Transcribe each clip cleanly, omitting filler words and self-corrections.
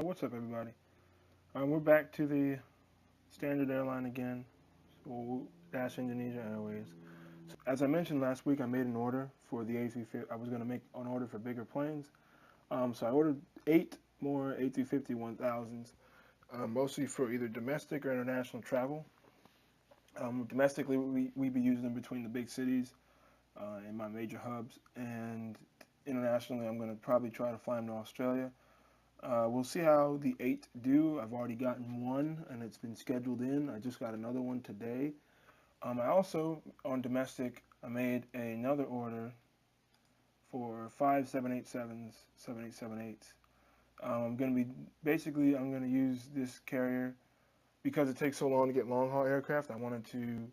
What's up, everybody? We're back to the standard airline again, so Dash Indonesia Airways. So, as I mentioned last week, I made an order for the A350. I was going to make an order for bigger planes. So I ordered 8 more A350 1000s, mostly for either domestic or international travel. Domestically, we be using them between the big cities in my major hubs, and internationally, I'm going to probably try to fly them to Australia. We'll see how the 8 do. I've already gotten one, and it's been scheduled in. I just got another one today. I also, on domestic, I made another order for 5 787s, 7878s. I'm going to be, basically, I'm going to use this carrier because it takes so long to get long-haul aircraft. I wanted to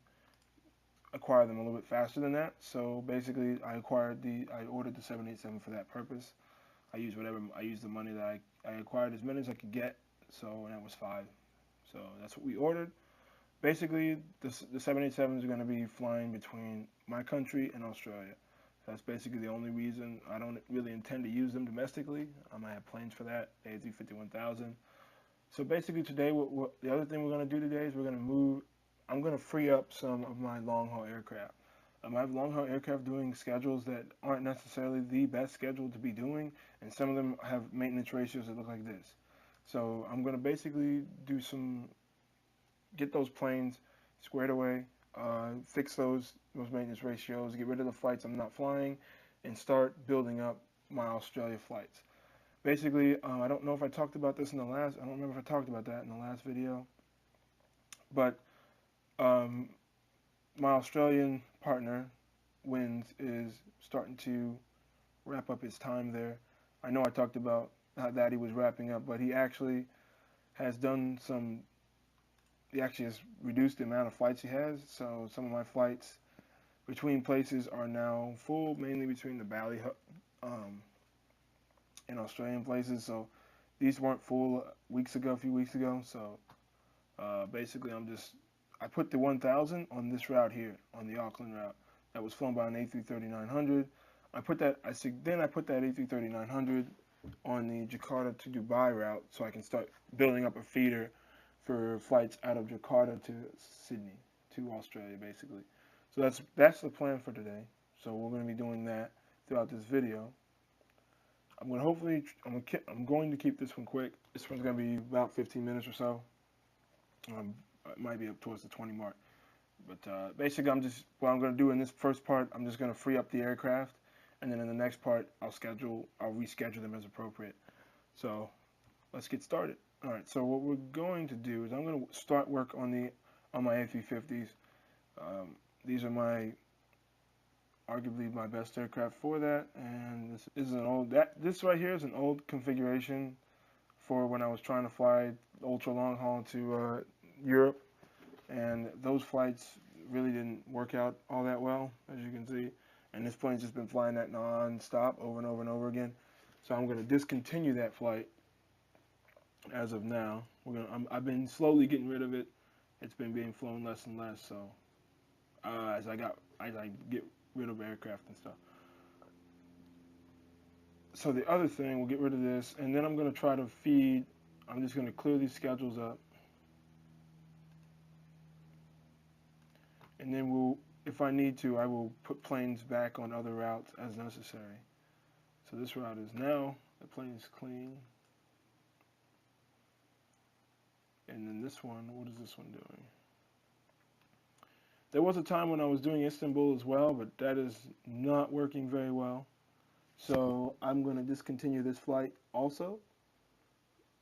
acquire them a little bit faster than that. So basically, I ordered the 787 for that purpose. I used the money that I acquired as many as I could get, so and that was 5. So that's what we ordered. Basically, the 787s are going to be flying between my country and Australia. That's basically the only reason. I don't really intend to use them domestically. I might have planes for that, the A350 1000. So basically today, the other thing we're going to do today is I'm going to free up some of my long-haul aircraft. I have long-haul aircraft doing schedules that aren't necessarily the best schedule to be doing, and some of them have maintenance ratios that look like this. So I'm going to basically get those planes squared away, fix those maintenance ratios, get rid of the flights I'm not flying, and start building up my Australia flights. Basically, I don't know if I talked about this I don't remember if I talked about that in the last video, but my Australian partner, Wins, is starting to wrap up his time there. I know I talked about that he was wrapping up, but he actually has reduced the amount of flights he has. So some of my flights between places are now full, mainly between the Bali and Australian places. So these weren't full a few weeks ago. So basically, I put the 1000 on this route here, on the Auckland route, that was flown by an A330-900. I put that A330-900 on the Jakarta to Dubai route, so I can start building up a feeder for flights out of Jakarta to Sydney, to Australia, basically. So that's the plan for today. So we're going to be doing that throughout this video. I'm going to keep this one quick. This one's going to be about 15 minutes or so. It might be up towards the 20 mark. But basically, what I'm going to do in this first part, I'm just going to free up the aircraft, and then in the next part, I'll reschedule them as appropriate. So let's get started. All right. So what we're going to do is I'm going to start work on my A350s. These are arguably my best aircraft for that, and this right here is an old configuration for when I was trying to fly ultra long haul to Europe, and those flights really didn't work out all that well, as you can see. And this plane's just been flying that non-stop over and over and over again. So I'm going to discontinue that flight as of now. I've been slowly getting rid of it. It's been being flown less and less. So as I get rid of aircraft and stuff. So the other thing, we'll get rid of this, and then I'm going to try to feed. I'm just going to clear these schedules up. And then if I need to, I will put planes back on other routes as necessary. So this route is now, the plane is clean. And then this one, what is this one doing? There was a time when I was doing Istanbul as well, but that is not working very well. So I'm going to discontinue this flight also.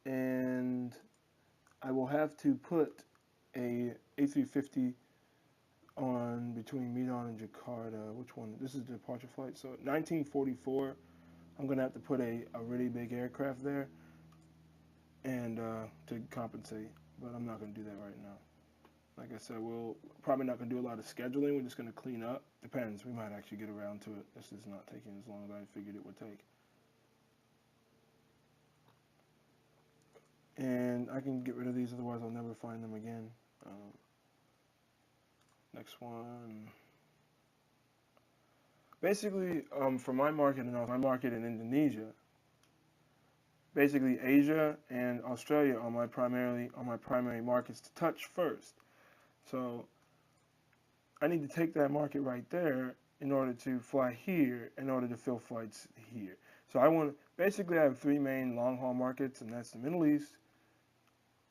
And I will have to put a A350 on between Medan and Jakarta. Which one? This is the departure flight. So 1944, I'm going to have to put a really big aircraft there and to compensate. But I'm not going to do that right now. Like I said, we're probably not going to do a lot of scheduling. We're just going to clean up. Depends. We might actually get around to it. This is not taking as long as I figured it would take. And I can get rid of these, otherwise I'll never find them again. Next one. Basically, for my market in Indonesia, basically Asia and Australia are my primary markets to touch first. So I need to take that market right there in order to fly here, in order to fill flights here. So basically I have three main long haul markets, and that's the Middle East.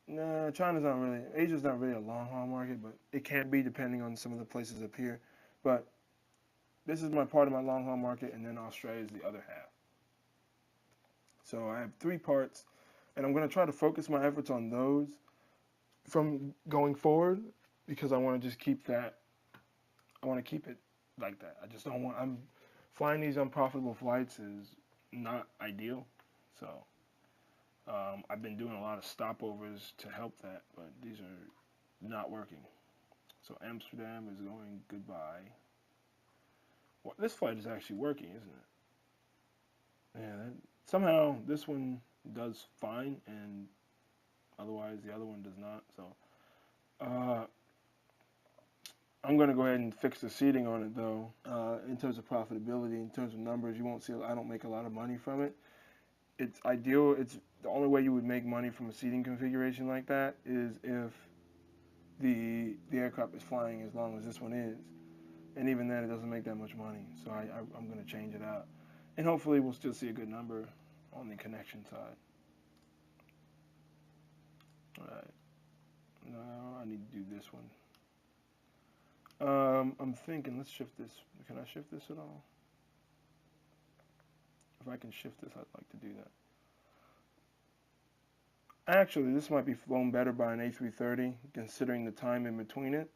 No, Asia's not really a long haul market, but it can be depending on some of the places up here. But this is my part of my long haul market, and then Australia is the other half. So I have three parts, and I'm going to try to focus my efforts on those from going forward, because I want to just keep that. I want to keep it like that. I just don't want. Flying these unprofitable flights is not ideal. So I've been doing a lot of stopovers to help that, but these are not working. So Amsterdam is going goodbye. Well, this flight is actually working, isn't it? Yeah. Somehow this one does fine, and otherwise the other one does not. So I'm going to go ahead and fix the seating on it, though. In terms of profitability, in terms of numbers, you won't see. I don't make a lot of money from it. It's ideal. It's the only way you would make money from a seating configuration like that is if the aircraft is flying as long as this one is, and even then, it doesn't make that much money. So I'm going to change it out, and hopefully, we'll still see a good number on the connection side. All right. Now I need to do this one. I'm thinking, let's shift this. Can I shift this at all? If I can shift this, I'd like to do that. Actually, this might be flown better by an A330, considering the time in between it.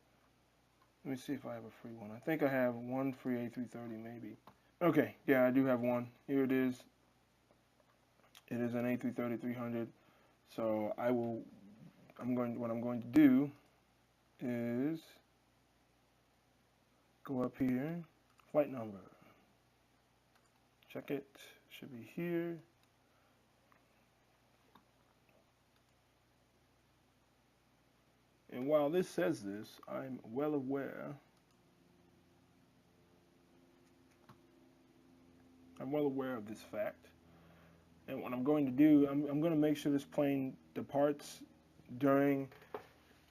Let me see if I have a free one. I think I have one free A330, maybe. Okay, yeah, I do have one. Here it is. It is an A330-300. So what I'm going to do is go up here, flight number. Check it, should be here. And while this says this, I'm well aware of this fact. And what I'm going to do, I'm going to make sure this plane departs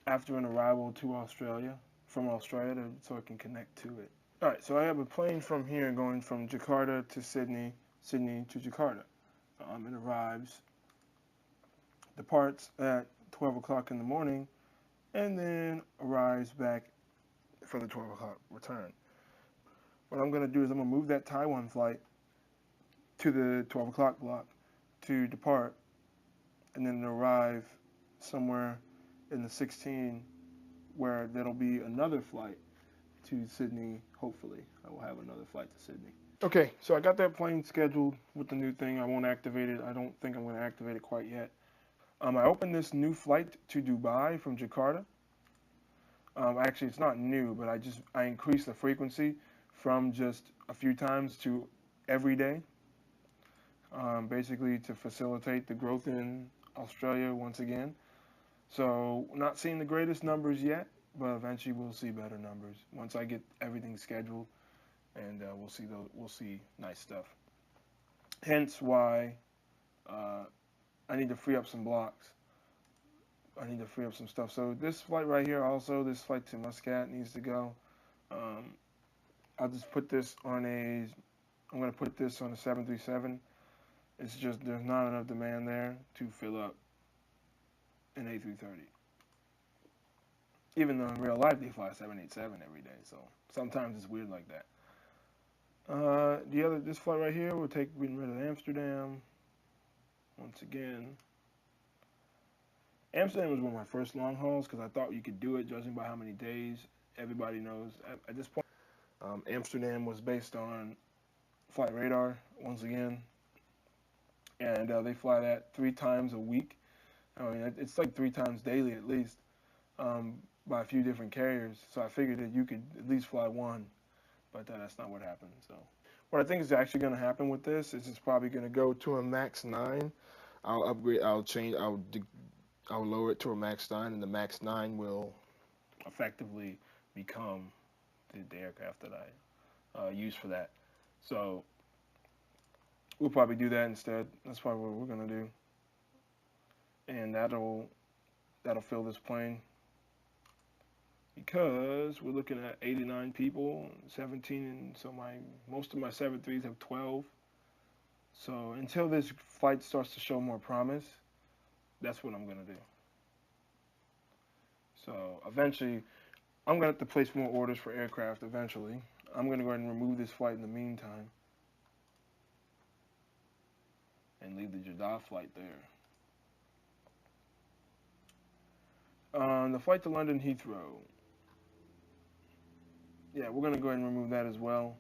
after an arrival to Australia, from Australia, so it can connect to it. All right, so I have a plane from here going from Jakarta to Sydney, Sydney to Jakarta. It arrives, departs at 12 o'clock in the morning, and then arrives back for the 12 o'clock return. What I'm going to do is I'm going to move that Taiwan flight to the 12 o'clock block to depart, and then arrive somewhere in the 16, where there'll be another flight to Sydney. Hopefully, I will have another flight to Sydney. Okay, so I got that plane scheduled with the new thing. I won't activate it. I don't think I'm going to activate it quite yet. I opened this new flight to Dubai from Jakarta. Actually, it's not new, but I increased the frequency from just a few times to every day, basically to facilitate the growth in Australia once again. So, not seeing the greatest numbers yet, but eventually we'll see better numbers once I get everything scheduled, and we'll see nice stuff. Hence why I need to free up some blocks. I need to free up some stuff. So this flight right here, also this flight to Muscat needs to go. I'll just put this on I'm going to put this on a 737. It's just there's not enough demand there to fill up an A330. Even though in real life they fly 787 every day, so sometimes it's weird like that. This flight right here will take getting rid of Amsterdam. Once again, Amsterdam was one of my first long hauls because I thought you could do it judging by how many days. Everybody knows at this point. Amsterdam was based on flight radar once again, and they fly that 3 times a week. I mean, it's like 3 times daily at least, by a few different carriers. So I figured that you could at least fly one, but that's not what happened. So what I think is actually going to happen with this is it's probably going to go to a max 9. I'll upgrade. I'll lower it to a max 9, and the max 9 will effectively become the aircraft that I use for that. So we'll probably do that instead. That's probably what we're going to do. then that'll fill this plane, because we're looking at 89 people, 17, and so most of my 737s have 12. So until this flight starts to show more promise, that's what I'm gonna do. So eventually, I'm gonna have to place more orders for aircraft eventually. I'm gonna go ahead and remove this flight in the meantime and leave the Jeddah flight there. The flight to London Heathrow. Yeah, we're going to go ahead and remove that as well.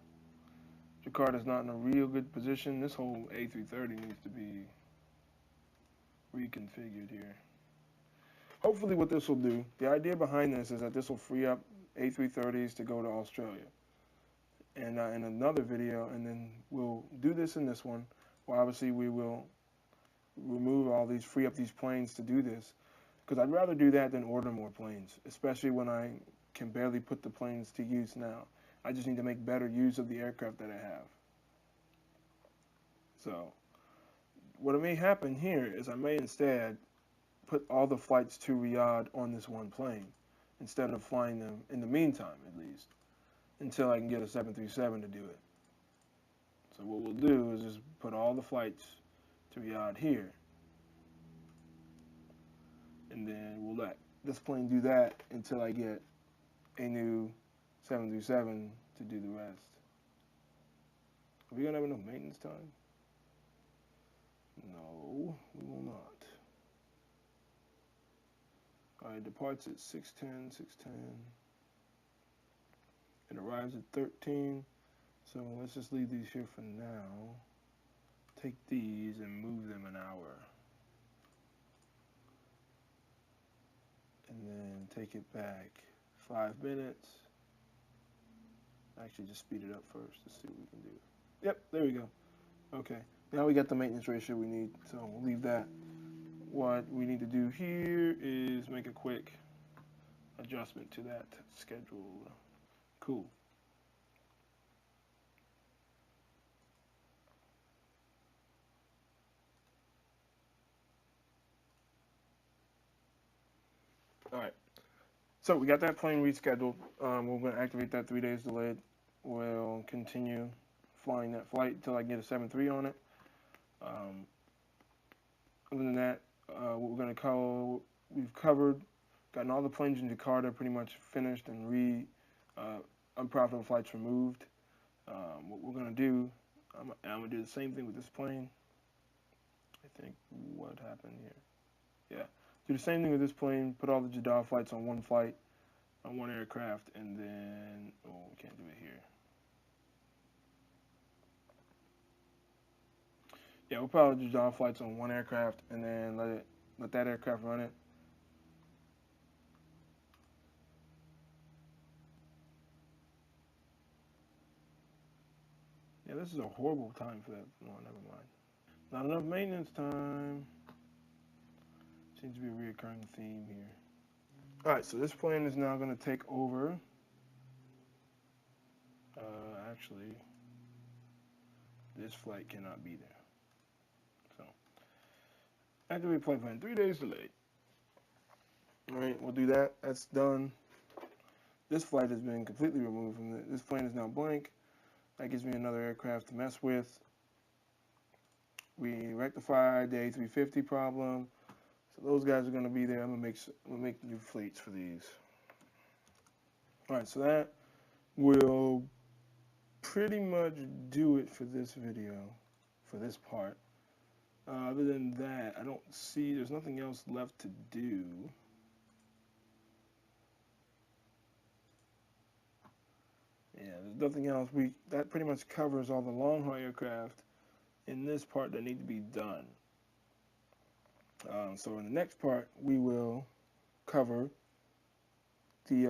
Jakarta's not in a real good position. This whole A330 needs to be reconfigured here. Hopefully what this will do, the idea behind this is that this will free up A330s to go to Australia. And in another video, and then we'll do this in this one, well, obviously we will remove all these, free up these planes to do this. Because I'd rather do that than order more planes, especially when I can barely put the planes to use now. I just need to make better use of the aircraft that I have. So, what may happen here is I may instead put all the flights to Riyadh on this one plane, instead of flying them, in the meantime at least, until I can get a 737 to do it. So what we'll do is just put all the flights to Riyadh here, and then we'll let this plane do that until I get a new 737 to do the rest. Are we gonna have enough maintenance time? No, we will not. Alright, departs at 6:10, 6:10. It arrives at 13. So let's just leave these here for now. Take these and move them an hour. And then take it back 5 minutes. Actually, just speed it up first to see what we can do. Yep, there we go. Okay, now we got the maintenance ratio we need, so we'll leave that. What we need to do here is make a quick adjustment to that schedule. Cool. All right, so we got that plane rescheduled. We're going to activate that 3 days delayed. We'll continue flying that flight until I get a 737 on it. Other than that, what we're going to call, we've gotten all the planes in Jakarta pretty much finished and unprofitable flights removed. What we're going to do, I'm going to do the same thing with this plane. I think what happened here. Yeah. Do the same thing with this plane, put all the Jeddah flights on one flight, on one aircraft, and then, oh, we can't do it here. Yeah, we'll put all the Jeddah flights on one aircraft, and then let that aircraft run it. Yeah, this is a horrible time for that. No, never mind. Not enough maintenance time. Seems to be a reoccurring theme here. All right, so this plane is now going to take over. Actually, this flight cannot be there. So, activate flight plan, 3 days delayed. All right, we'll do that. That's done. This flight has been completely removed from this plane is now blank. That gives me another aircraft to mess with. We rectified the A350 problem. So those guys are going to be there. I'm going to make new fleets for these. All right, so that will pretty much do it for this video, for this part. Other than that, I don't see, there's nothing else left to do. Yeah, there's nothing else. That pretty much covers all the long-haul aircraft in this part that need to be done. So in the next part, we will cover the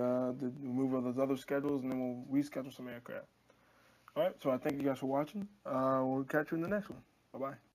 removal of those other schedules, and then we'll reschedule some aircraft. All right, so I thank you guys for watching. We'll catch you in the next one. Bye-bye.